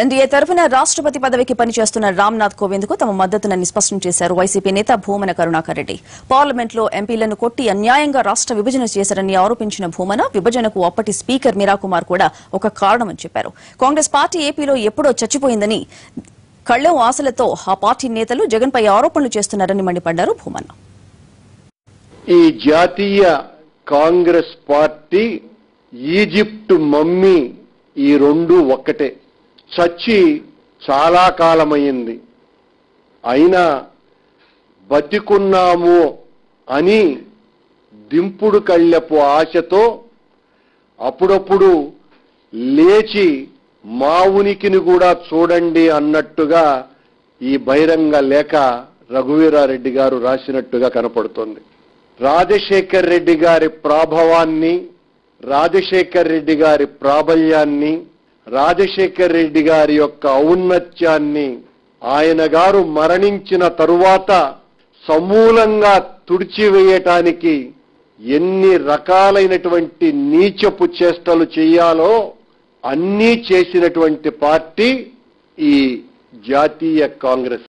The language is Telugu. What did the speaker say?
ఎన్డీఏ తరఫున రాష్ట్రపతి పదవికి పనిచేస్తున్న రామ్నాథ్ కోవింద్ కు తమ మద్దతునని స్పష్టం చేశారు వైసీపీ నేత భూమన కరుణాకర్ రెడ్డి. పార్లమెంట్లో ఎంపీలను కొట్టి అన్యాయంగా రాష్ట్ర విభజన చేశారని ఆరోపించిన భూమన విభజనకు అప్పటి స్పీకర్ మీరా కుమార్ కూడా ఒక కారణమని చెప్పారు. కాంగ్రెస్ పార్టీ ఏపీలో ఎప్పుడో చచ్చిపోయిందని కళ్లెం ఆశలతో ఆ పార్టీ నేతలు జగన్పై ఆరోపణలు చేస్తున్నారని మండిపడ్డారు భూమన. ఈ జాతీయ కాంగ్రెస్ పార్టీ ఈజిప్ట్ మమ్మీ ఈ రెండు ఒక్కటే. చచ్చి చాలా కాలమైంది, అయినా బతికున్నాము అని దింపుడు కళ్ళెపు ఆశతో అప్పుడప్పుడు లేచి మా ఉనికిని కూడా చూడండి అన్నట్టుగా ఈ బహిరంగ లేఖ రఘువీరారెడ్డి గారు రాసినట్టుగా కనపడుతోంది. రాజశేఖర్ రెడ్డి గారి ప్రాభవాన్ని, రాజశేఖర్ రెడ్డి గారి ప్రాబల్యాన్ని, రాజశేఖర్ రెడ్డి గారి యొక్క ఔన్నత్యాన్ని ఆయన గారు మరణించిన తరువాత సమూలంగా తుడిచివేయటానికి ఎన్ని రకాలైనటువంటి నీచపు చేష్టలు చేయాలో అన్నీ చేసినటువంటి పార్టీ ఈ జాతీయ కాంగ్రెస్.